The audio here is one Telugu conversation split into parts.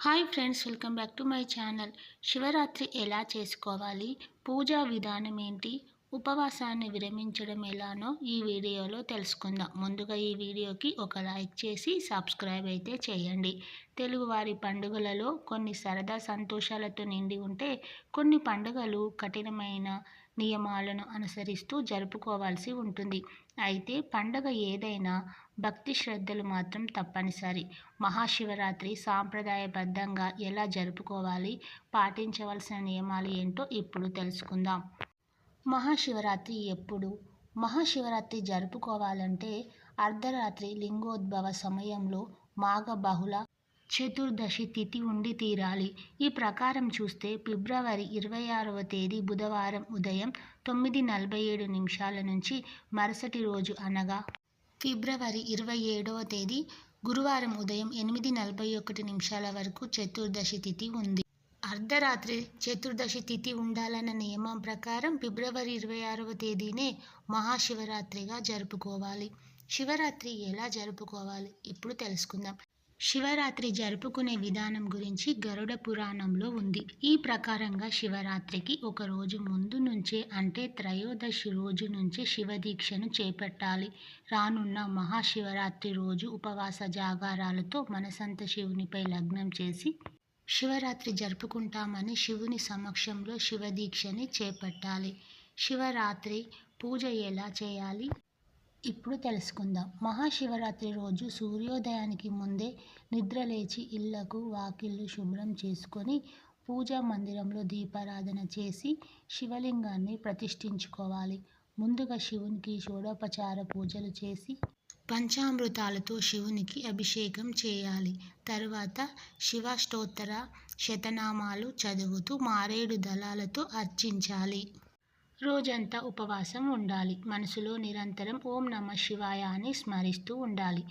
Hi friends, welcome back to my channel. Shivaratri ఎలా చేసుకోవాలి, పూజా విధానం ఏంటి, ఉపవాసాన్ని విరమించడం ఎలానో ఈ వీడియోలో తెలుసుకుందాం. ముందుగా ఈ వీడియోకి ఒక లైక్ చేసి సబ్స్క్రైబ్ అయితే చేయండి. తెలుగువారి పండుగలలో కొన్ని సరదా సంతోషాలతో నిండి ఉంటే, కొన్ని పండుగలు కఠినమైన నియమాలను అనుసరిస్తూ జరుపుకోవాల్సి ఉంటుంది. అయితే పండగ ఏదైనా భక్తి శ్రద్ధలు మాత్రం తప్పనిసరి. మహాశివరాత్రి సాంప్రదాయబద్ధంగా ఎలా జరుపుకోవాలి, పాటించవలసిన నియమాలు ఏంటో ఇప్పుడు తెలుసుకుందాం. మహాశివరాత్రి ఎప్పుడు? మహాశివరాత్రి జరుపుకోవాలంటే అర్ధరాత్రి లింగోద్భవ సమయంలో మాఘ బహుళ చతుర్దశి తిథి ఉండి తీరాలి. ఈ ప్రకారం చూస్తే ఫిబ్రవరి 26వ తేదీ బుధవారం ఉదయం 9:47 నుంచి మరుసటి రోజు అనగా ఫిబ్రవరి 27వ తేదీ గురువారం ఉదయం 8:41 వరకు చతుర్దశి తిథి ఉంది. అర్ధరాత్రి చతుర్దశి తిథి ఉండాలన్న నియమం ప్రకారం ఫిబ్రవరి 26వ తేదీనే మహాశివరాత్రిగా జరుపుకోవాలి. శివరాత్రి ఎలా జరుపుకోవాలి ఇప్పుడు తెలుసుకుందాం. శివరాత్రి జరుపుకునే విధానం గురించి గరుడ పురాణంలో ఉంది. ఈ ప్రకారంగా శివరాత్రికి ఒక రోజు ముందు నుంచే, అంటే త్రయోదశి రోజు నుంచే శివదీక్షను చేపట్టాలి. రానున్న మహాశివరాత్రి రోజు ఉపవాస జాగారాలతో మనసంతా శివునిపై లగ్నం చేసి శివరాత్రి జరుపుకుంటామని శివుని సమక్షంలో శివదీక్షని చేపట్టాలి. శివరాత్రి పూజ ఎలా చేయాలి ఇప్పుడు తెలుసుకుందాం. మహాశివరాత్రి రోజు సూర్యోదయానికి ముందే నిద్రలేచి ఇళ్లకు వాకిళ్లు శుభ్రం చేసుకొని పూజా మందిరంలో దీపారాధన చేసి శివలింగాన్ని ప్రతిష్ఠించుకోవాలి. ముందుగా శివునికి షోడోపచార పూజలు చేసి పంచామృతాలతో శివునికి అభిషేకం చేయాలి. తరువాత శివాష్టోత్తర శతనామాలు చదువుతూ మారేడు దళాలతో అర్చించాలి. రోజంతా ఉపవాసం ఉండాలి. మనసులో నిరంతరం ఓం నమః శివాయ అని స్మరిస్తూ ఉండాలి.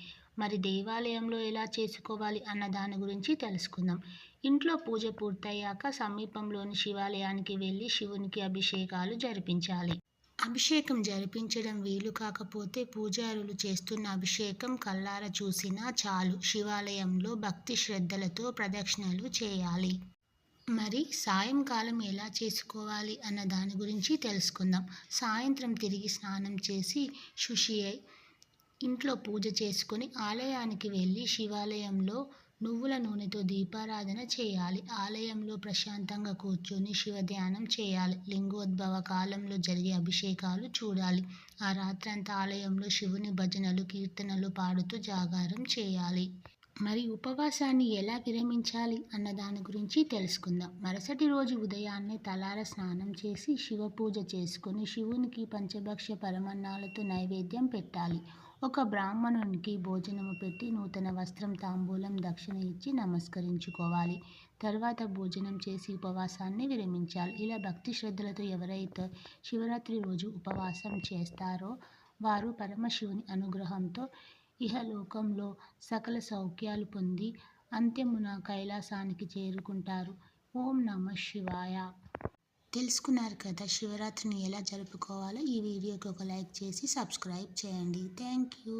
మరి దేవాలయంలో ఎలా చేసుకోవాలి అన్న దాని గురించి తెలుసుకుందాం. ఇంట్లో పూజ పూర్తయ్యాక సమీపంలోని శివాలయానికి వెళ్ళి శివునికి అభిషేకాలు జరిపించాలి. అభిషేకం జరిపించడం వీలు కాకపోతే పూజారులు చేస్తున్న అభిషేకం కళ్ళారా చూసినా చాలు. శివాలయంలో భక్తి శ్రద్ధలతో ప్రదక్షిణలు చేయాలి. మరి సాయంకాలం ఎలా చేసుకోవాలి అన్న దాని గురించి తెలుసుకుందాం. సాయంత్రం తిరిగి స్నానం చేసి శుచి అయి ఇంట్లో పూజ చేసుకొని ఆలయానికి వెళ్ళి శివాలయంలో నువ్వుల నూనెతో దీపారాధన చేయాలి. ఆలయంలో ప్రశాంతంగా కూర్చొని శివధ్యానం చేయాలి. లింగోద్భవ కాలంలో జరిగే అభిషేకాలు చూడాలి. ఆ రాత్రంతా ఆలయంలో శివుని భజనలు కీర్తనలు పాడుతూ జాగారం చేయాలి. మరి ఉపవాసాన్ని ఎలా విరమించాలి అన్న దాని గురించి తెలుసుకుందాం. మరుసటి రోజు ఉదయాన్నే తలార స్నానం చేసి శివ పూజ చేసుకొని శివునికి పంచభక్ష పరమన్నాలతో నైవేద్యం పెట్టాలి. ఒక బ్రాహ్మణునికి భోజనము పెట్టి నూతన వస్త్రం తాంబూలం దక్షిణ ఇచ్చి నమస్కరించుకోవాలి. తర్వాత భోజనం చేసి ఉపవాసాన్ని విరమించాలి. ఇలా భక్తి శ్రద్ధలతో ఎవరైతే శివరాత్రి రోజు ఉపవాసం చేస్తారో వారు పరమశివుని అనుగ్రహంతో ఇహలోకంలో సకల సౌఖ్యాలు పొంది అంత్యమున కైలాసానికి చేరుకుంటారు. ఓం నమః శివాయ. తెలుసుకున్నారు కదా శివరాత్రిని ఎలా జరుపుకోవాలో. ఈ వీడియోకి ఒక లైక్ చేసి సబ్స్క్రైబ్ చేయండి. Thank you.